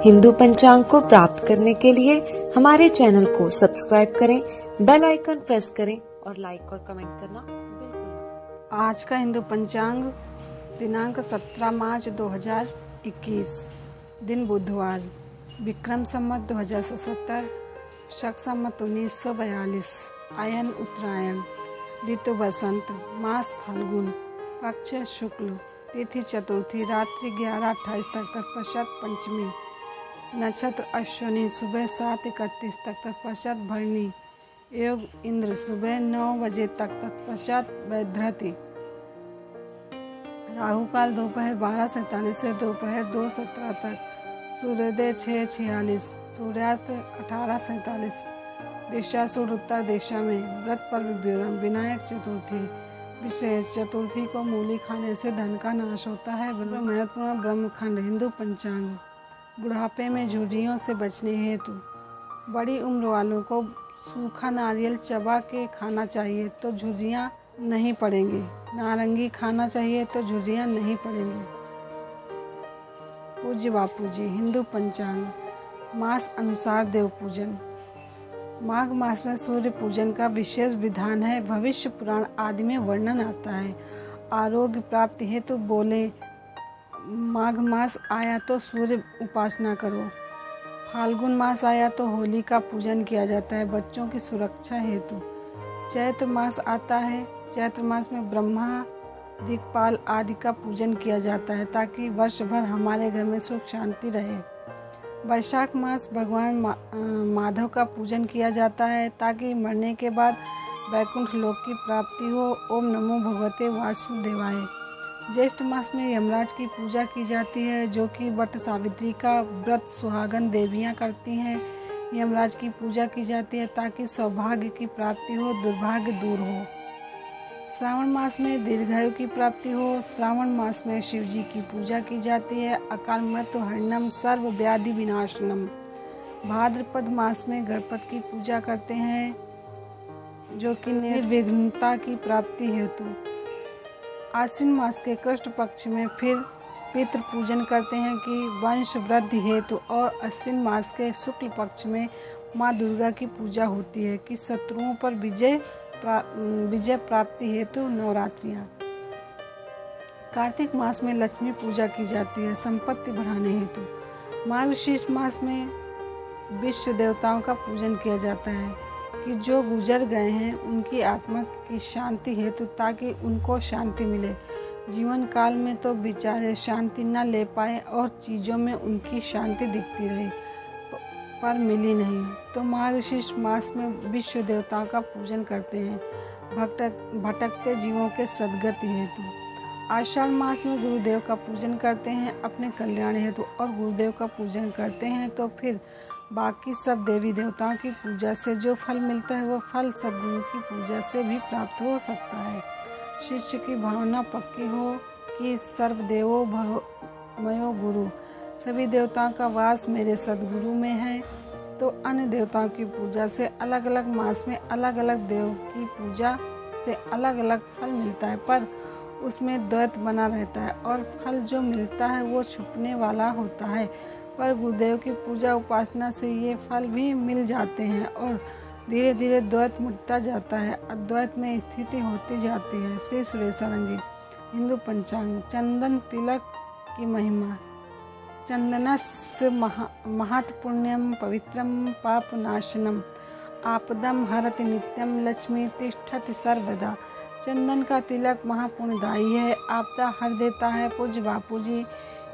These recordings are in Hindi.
हिंदू पंचांग को प्राप्त करने के लिए हमारे चैनल को सब्सक्राइब करें, बेल आइकन प्रेस करें और लाइक और कमेंट करना बिल्कुल ना। आज का हिंदू पंचांग दिनांक 17 मार्च 2021, दिन बुधवार, विक्रम संवत 2077, शक संवत 1942, आयन उत्तरायण, ऋतु बसंत, मास फाल्गुन, पक्ष शुक्ल, तिथि चतुर्थी, रात्रि 11:28 तक तत्पश्चात पंचमी, नक्षत्र अश्विनी, सुबह 7:31 तक तत्पश्चात भरणी, योग इंद्र, सुबह 9 बजे तक तत्पश्चात वैधृति, राहु काल दोपहर 12:47 से दोपहर 2:17 तक, सूर्योदय 6:46, सूर्यास्त 18:47, दिशा सूर्य उत्तर दिशा में। व्रत पर्व विवरण। विनायक चतुर्थी विशेष। चतुर्थी को मूली खाने से धन का नाश होता है। महत्वपूर्ण ब्रह्मखंड। हिंदू पंचांग। बुढ़ापे में झुर्रियों से बचने हेतु बड़ी उम्र वालों को सूखा नारियल चबा के खाना चाहिए तो झुर्रियां नहीं पड़ेंगी। नारंगी खाना चाहिए तो झुर्रियां नहीं पड़ेंगी। पूज्य बापूजी। हिंदू पंचांग। मास अनुसार देव पूजन। माघ मास में सूर्य पूजन का विशेष विधान है। भविष्य पुराण आदि में वर्णन आता है। आरोग्य प्राप्ति हेतु बोले, माघ मास आया तो सूर्य उपासना करो। फाल्गुन मास आया तो होली का पूजन किया जाता है बच्चों की सुरक्षा हेतु। चैत्र मास आता है। चैत्र मास में ब्रह्मा, दिक्पाल आदि का पूजन किया जाता है ताकि वर्ष भर हमारे घर में सुख शांति रहे। वैशाख मास भगवान माधव का पूजन किया जाता है ताकि मरने के बाद वैकुंठ लोक की प्राप्ति हो। ओम नमो भगवते वासुदेवाय। ज्येष्ठ मास में यमराज की पूजा की जाती है जो कि वट सावित्री का व्रत सुहागन देवियां करती हैं। यमराज की पूजा की जाती है ताकि सौभाग्य की प्राप्ति हो, दुर्भाग्य दूर हो। श्रावण मास में दीर्घायु की प्राप्ति हो। श्रावण मास में शिव जी की पूजा की जाती है। अकाल मृत्यु हरणम सर्व व्याधि विनाशनम। भाद्रपद मास में गणपति की पूजा करते हैं जो कि निर्विघ्नता की प्राप्ति हेतु। आश्विन मास के कृष्ण पक्ष में फिर पितृ पूजन करते हैं कि वंश वृद्धि हेतु। और अश्विन मास के शुक्ल पक्ष में माँ दुर्गा की पूजा होती है कि शत्रुओं पर विजय प्राप्ति हेतु नवरात्रियां। कार्तिक मास में लक्ष्मी पूजा की जाती है संपत्ति बढ़ाने हेतु। मार्गशीर्ष मास में विश्व देवताओं का पूजन किया जाता है कि जो गुजर गए हैं उनकी आत्मा की शांति हेतु ताकि उनको शांति मिले। जीवन काल में तो बेचारे शांति न ले पाए और चीज़ों में उनकी शांति दिखती रही पर मिली नहीं, तो मार्गशीर्ष मास में विश्व देवताओं का पूजन करते हैं भटकते जीवों के सद्गति हेतु। आषाढ़ मास में गुरुदेव का पूजन करते हैं अपने कल्याण हेतु। और गुरुदेव का पूजन करते हैं तो फिर बाकी सब देवी देवताओं की पूजा से जो फल मिलता है वो फल सद्गुरु की पूजा से भी प्राप्त हो सकता है। शिष्य की भावना पक्की हो कि सर्वदेवो मयो गुरु, सभी देवताओं का वास मेरे सद्गुरु में है। तो अन्य देवताओं की पूजा से अलग अलग मास में अलग अलग देव की पूजा से अलग अलग फल मिलता है पर उसमें द्वैत बना रहता है और फल जो मिलता है वो छुपने वाला होता है। पर गुरुदेव की पूजा उपासना से ये फल भी मिल जाते हैं और धीरे धीरे द्वैत मिटता जाता है, अद्वैत में स्थिति होती जाती है। श्री सुरेश्वरन जी। हिंदू पंचांग। चंदन तिलक की महिमा। चंदनस्य महत् पुण्यम पवित्रम पापनाशनम आपदम हरति नित्यम लक्ष्मी तिष्ठति सर्वदा। चंदन का तिलक महापुण्यदायी है, आपदा हर देता है। पूज्य बापूजी।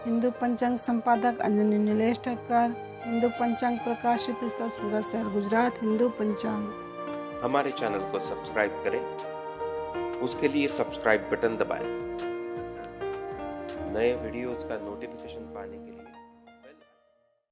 हिंदू पंचांग संपादक अंजनी नीलेश ठक्कर। हिंदू पंचांग प्रकाशित सूरत शहर गुजरात। हिंदू पंचांग। हमारे चैनल को सब्सक्राइब करें, उसके लिए सब्सक्राइब बटन दबाएं। नए वीडियोज का नोटिफिकेशन पाने के लिए